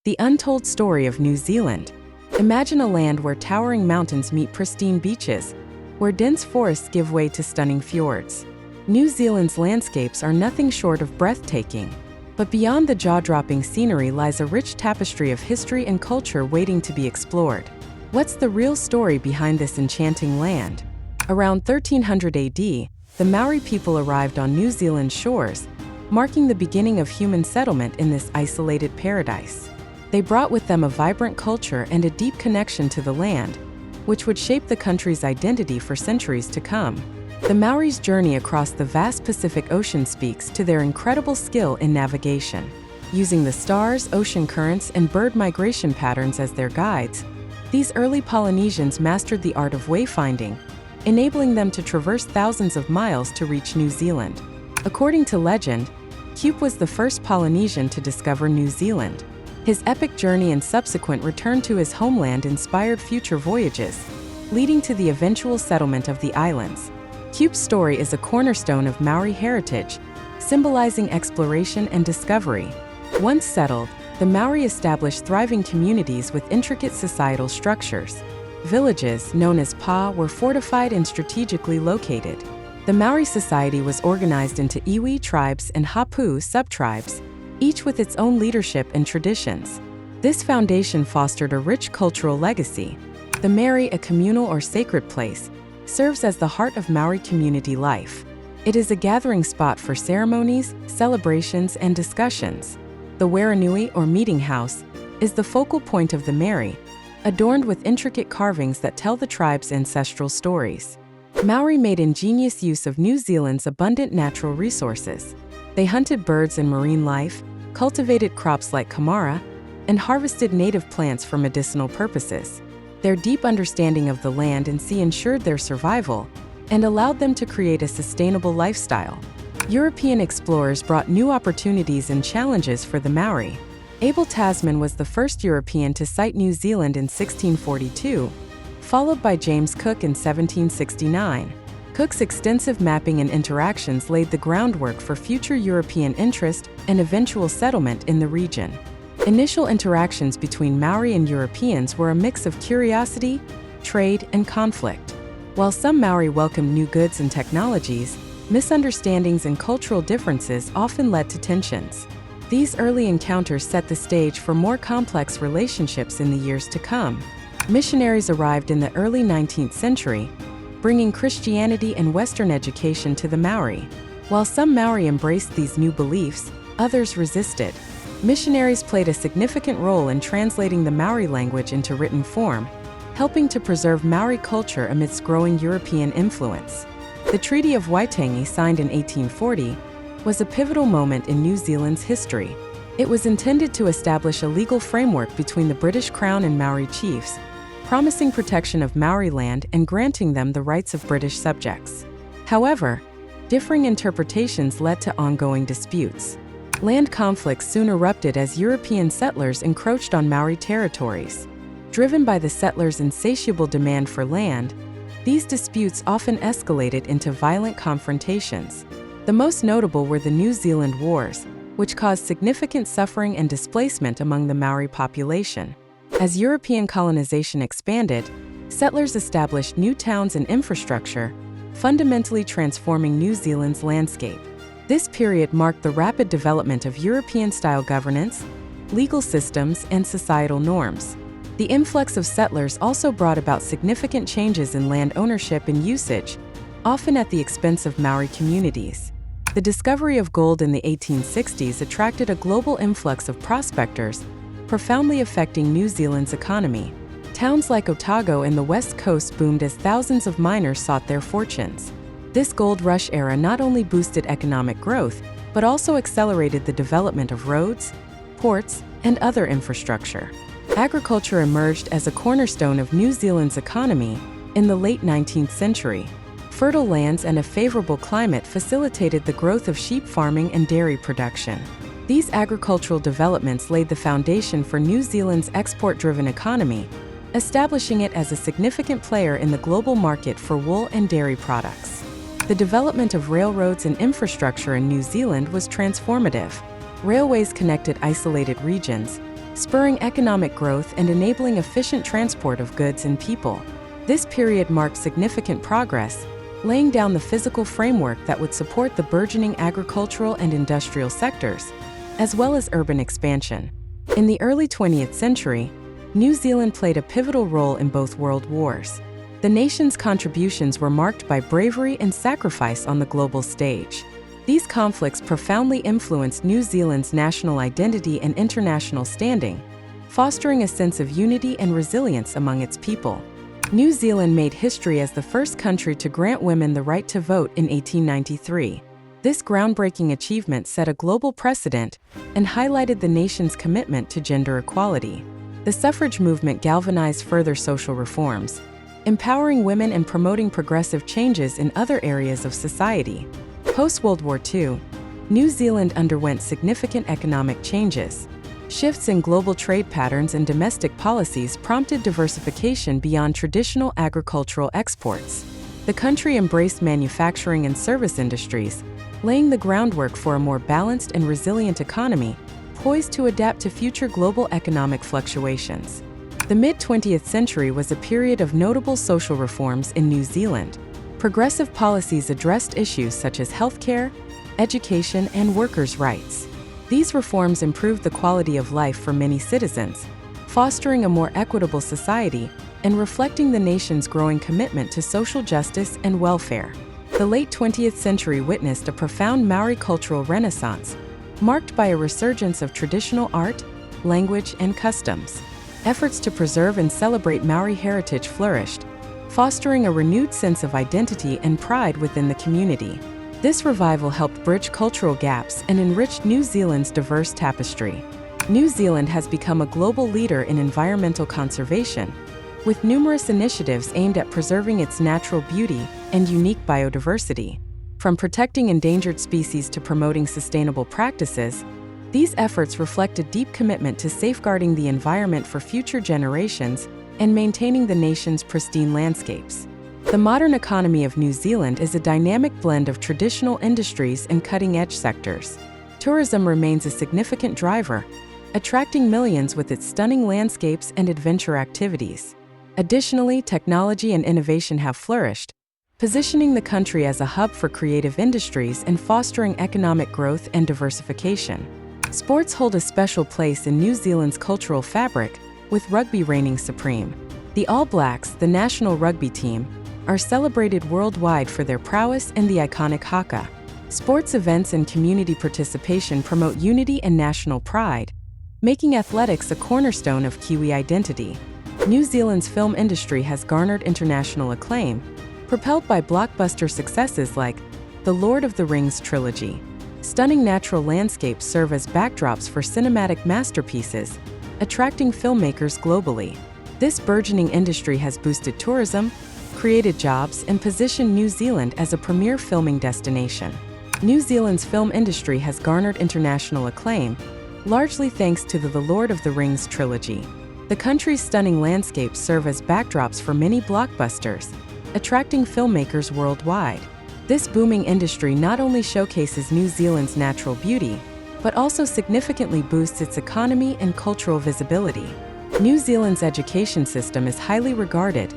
The untold story of New Zealand. Imagine a land where towering mountains meet pristine beaches, where dense forests give way to stunning fjords. New Zealand's landscapes are nothing short of breathtaking. But beyond the jaw-dropping scenery lies a rich tapestry of history and culture waiting to be explored. What's the real story behind this enchanting land? Around 1300 AD, the Māori people arrived on New Zealand's shores, marking the beginning of human settlement in this isolated paradise. They brought with them a vibrant culture and a deep connection to the land, which would shape the country's identity for centuries to come. The Maori's journey across the vast Pacific Ocean speaks to their incredible skill in navigation. Using the stars, ocean currents, and bird migration patterns as their guides, these early Polynesians mastered the art of wayfinding, enabling them to traverse thousands of miles to reach New Zealand. According to legend, Cope was the first Polynesian to discover New Zealand. His epic journey and subsequent return to his homeland inspired future voyages, leading to the eventual settlement of the islands. Cope's story is a cornerstone of Maori heritage, symbolizing exploration and discovery. Once settled, the Maori established thriving communities with intricate societal structures. Villages, known as pa, were fortified and strategically located. The Maori society was organized into iwi tribes and hapu sub-tribes, each with its own leadership and traditions. This foundation fostered a rich cultural legacy. The marae, a communal or sacred place, serves as the heart of Maori community life. It is a gathering spot for ceremonies, celebrations, and discussions. The Waranui, or meeting house, is the focal point of the marae, adorned with intricate carvings that tell the tribe's ancestral stories. Maori made ingenious use of New Zealand's abundant natural resources. They hunted birds and marine life, cultivated crops like kamara, and harvested native plants for medicinal purposes. Their deep understanding of the land and sea ensured their survival and allowed them to create a sustainable lifestyle. European explorers brought new opportunities and challenges for the Maori. Abel Tasman was the first European to sight New Zealand in 1642, followed by James Cook in 1769. Cook's extensive mapping and interactions laid the groundwork for future European interest and eventual settlement in the region. Initial interactions between Maori and Europeans were a mix of curiosity, trade, and conflict. While some Maori welcomed new goods and technologies, misunderstandings and cultural differences often led to tensions. These early encounters set the stage for more complex relationships in the years to come. Missionaries arrived in the early 19th century, bringing Christianity and Western education to the Maori. While some Maori embraced these new beliefs, others resisted. Missionaries played a significant role in translating the Maori language into written form, helping to preserve Maori culture amidst growing European influence. The Treaty of Waitangi, signed in 1840, was a pivotal moment in New Zealand's history. It was intended to establish a legal framework between the British Crown and Maori chiefs, promising protection of Maori land and granting them the rights of British subjects. However, differing interpretations led to ongoing disputes. Land conflicts soon erupted as European settlers encroached on Maori territories. Driven by the settlers' insatiable demand for land, these disputes often escalated into violent confrontations. The most notable were the New Zealand Wars, which caused significant suffering and displacement among the Maori population. As European colonization expanded, settlers established new towns and infrastructure, fundamentally transforming New Zealand's landscape. This period marked the rapid development of European-style governance, legal systems, and societal norms. The influx of settlers also brought about significant changes in land ownership and usage, often at the expense of Maori communities. The discovery of gold in the 1860s attracted a global influx of prospectors, profoundly affecting New Zealand's economy. Towns like Otago and the West Coast boomed as thousands of miners sought their fortunes. This gold rush era not only boosted economic growth, but also accelerated the development of roads, ports, and other infrastructure. Agriculture emerged as a cornerstone of New Zealand's economy in the late 19th century. Fertile lands and a favorable climate facilitated the growth of sheep farming and dairy production. These agricultural developments laid the foundation for New Zealand's export-driven economy, establishing it as a significant player in the global market for wool and dairy products. The development of railroads and infrastructure in New Zealand was transformative. Railways connected isolated regions, spurring economic growth and enabling efficient transport of goods and people. This period marked significant progress, laying down the physical framework that would support the burgeoning agricultural and industrial sectors, as well as urban expansion. In the early 20th century, New Zealand played a pivotal role in both world wars. The nation's contributions were marked by bravery and sacrifice on the global stage. These conflicts profoundly influenced New Zealand's national identity and international standing, fostering a sense of unity and resilience among its people. New Zealand made history as the first country to grant women the right to vote in 1893. This groundbreaking achievement set a global precedent and highlighted the nation's commitment to gender equality. The suffrage movement galvanized further social reforms, empowering women and promoting progressive changes in other areas of society. Post-World War II, New Zealand underwent significant economic changes. Shifts in global trade patterns and domestic policies prompted diversification beyond traditional agricultural exports. The country embraced manufacturing and service industries, laying the groundwork for a more balanced and resilient economy, poised to adapt to future global economic fluctuations. The mid-20th century was a period of notable social reforms in New Zealand. Progressive policies addressed issues such as healthcare, education, and workers' rights. These reforms improved the quality of life for many citizens, fostering a more equitable society and reflecting the nation's growing commitment to social justice and welfare. The late 20th century witnessed a profound Māori cultural renaissance, marked by a resurgence of traditional art, language, and customs. Efforts to preserve and celebrate Māori heritage flourished, fostering a renewed sense of identity and pride within the community. This revival helped bridge cultural gaps and enriched New Zealand's diverse tapestry. New Zealand has become a global leader in environmental conservation, with numerous initiatives aimed at preserving its natural beauty and unique biodiversity. From protecting endangered species to promoting sustainable practices, these efforts reflect a deep commitment to safeguarding the environment for future generations and maintaining the nation's pristine landscapes. The modern economy of New Zealand is a dynamic blend of traditional industries and cutting-edge sectors. Tourism remains a significant driver, attracting millions with its stunning landscapes and adventure activities. Additionally, technology and innovation have flourished, positioning the country as a hub for creative industries and fostering economic growth and diversification. Sports hold a special place in New Zealand's cultural fabric, with rugby reigning supreme. The All Blacks, the national rugby team, are celebrated worldwide for their prowess and the iconic haka. Sports events and community participation promote unity and national pride, making athletics a cornerstone of Kiwi identity. New Zealand's film industry has garnered international acclaim, propelled by blockbuster successes like The Lord of the Rings trilogy. Stunning natural landscapes serve as backdrops for cinematic masterpieces, attracting filmmakers globally. This burgeoning industry has boosted tourism, created jobs, and positioned New Zealand as a premier filming destination. New Zealand's film industry has garnered international acclaim, largely thanks to the Lord of the Rings trilogy. The country's stunning landscapes serve as backdrops for many blockbusters, attracting filmmakers worldwide. This booming industry not only showcases New Zealand's natural beauty, but also significantly boosts its economy and cultural visibility. New Zealand's education system is highly regarded,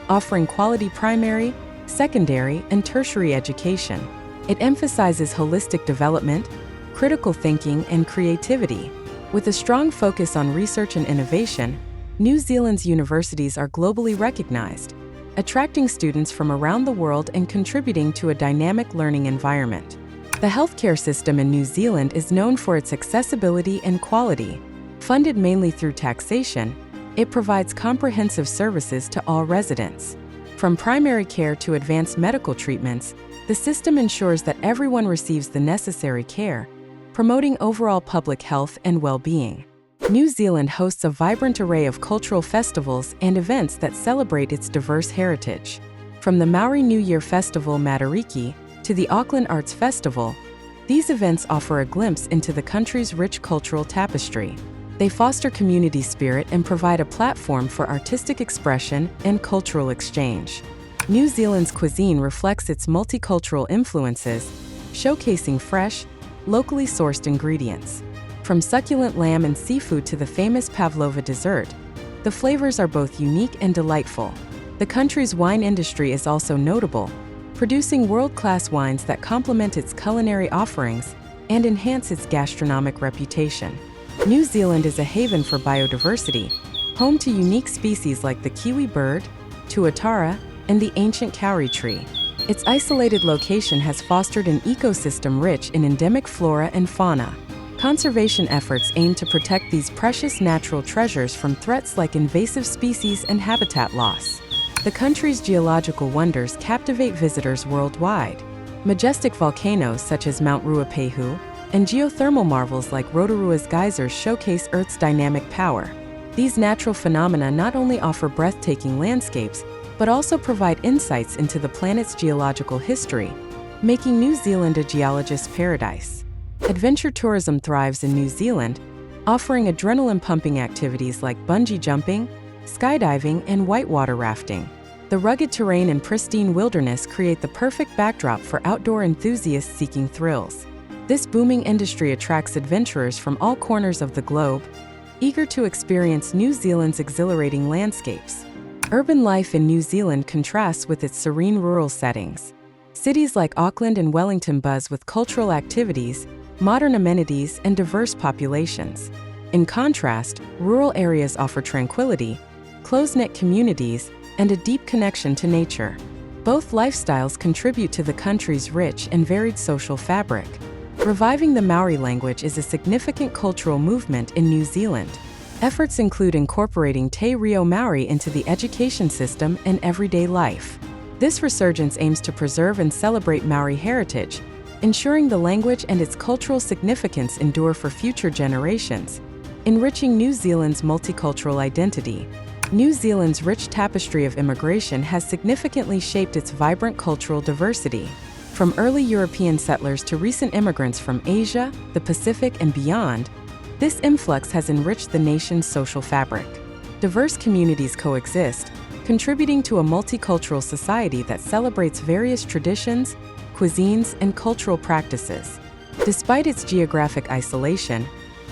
offering quality primary, secondary, and tertiary education. It emphasizes holistic development, critical thinking, and creativity. With a strong focus on research and innovation, New Zealand's universities are globally recognized, attracting students from around the world and contributing to a dynamic learning environment. The healthcare system in New Zealand is known for its accessibility and quality. Funded mainly through taxation, it provides comprehensive services to all residents. From primary care to advanced medical treatments, the system ensures that everyone receives the necessary care, promoting overall public health and well-being. New Zealand hosts a vibrant array of cultural festivals and events that celebrate its diverse heritage. From the Maori New Year festival Matariki to the Auckland Arts Festival, these events offer a glimpse into the country's rich cultural tapestry. They foster community spirit and provide a platform for artistic expression and cultural exchange. New Zealand's cuisine reflects its multicultural influences, showcasing fresh, locally sourced ingredients. From succulent lamb and seafood to the famous pavlova dessert, the flavors are both unique and delightful. The country's wine industry is also notable, producing world-class wines that complement its culinary offerings and enhance its gastronomic reputation. New Zealand is a haven for biodiversity, home to unique species like the kiwi bird, tuatara, and the ancient kauri tree. Its isolated location has fostered an ecosystem rich in endemic flora and fauna. Conservation efforts aim to protect these precious natural treasures from threats like invasive species and habitat loss. The country's geological wonders captivate visitors worldwide. Majestic volcanoes such as Mount Ruapehu and geothermal marvels like Rotorua's geysers showcase Earth's dynamic power. These natural phenomena not only offer breathtaking landscapes, but also provide insights into the planet's geological history, making New Zealand a geologist's paradise. Adventure tourism thrives in New Zealand, offering adrenaline-pumping activities like bungee jumping, skydiving, and whitewater rafting. The rugged terrain and pristine wilderness create the perfect backdrop for outdoor enthusiasts seeking thrills. This booming industry attracts adventurers from all corners of the globe, eager to experience New Zealand's exhilarating landscapes. Urban life in New Zealand contrasts with its serene rural settings. Cities like Auckland and Wellington buzz with cultural activities, modern amenities, and diverse populations. In contrast, rural areas offer tranquility, close-knit communities, and a deep connection to nature. Both lifestyles contribute to the country's rich and varied social fabric. Reviving the Māori language is a significant cultural movement in New Zealand. Efforts include incorporating Te Reo Māori into the education system and everyday life. This resurgence aims to preserve and celebrate Māori heritage, ensuring the language and its cultural significance endure for future generations, enriching New Zealand's multicultural identity. New Zealand's rich tapestry of immigration has significantly shaped its vibrant cultural diversity. From early European settlers to recent immigrants from Asia, the Pacific, and beyond, this influx has enriched the nation's social fabric. Diverse communities coexist, contributing to a multicultural society that celebrates various traditions, cuisines, and cultural practices. Despite its geographic isolation,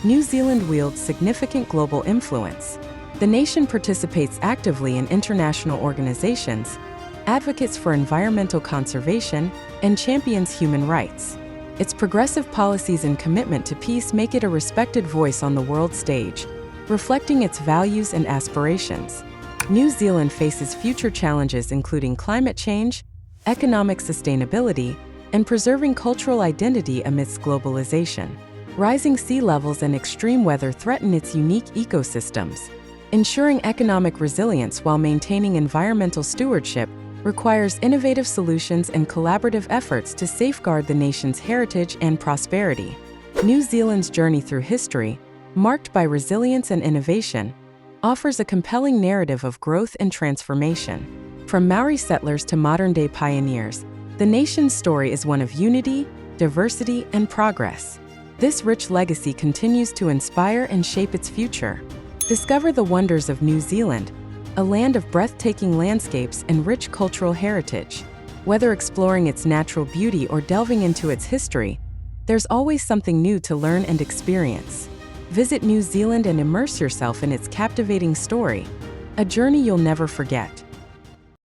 New Zealand wields significant global influence. The nation participates actively in international organizations, advocates for environmental conservation, and champions human rights. Its progressive policies and commitment to peace make it a respected voice on the world stage, reflecting its values and aspirations. New Zealand faces future challenges including climate change, economic sustainability, and preserving cultural identity amidst globalization. Rising sea levels and extreme weather threaten its unique ecosystems. Ensuring economic resilience while maintaining environmental stewardship requires innovative solutions and collaborative efforts to safeguard the nation's heritage and prosperity. New Zealand's journey through history, marked by resilience and innovation, offers a compelling narrative of growth and transformation. From Maori settlers to modern-day pioneers, the nation's story is one of unity, diversity, and progress. This rich legacy continues to inspire and shape its future. Discover the wonders of New Zealand, a land of breathtaking landscapes and rich cultural heritage. Whether exploring its natural beauty or delving into its history, there's always something new to learn and experience. Visit New Zealand and immerse yourself in its captivating story, a journey you'll never forget.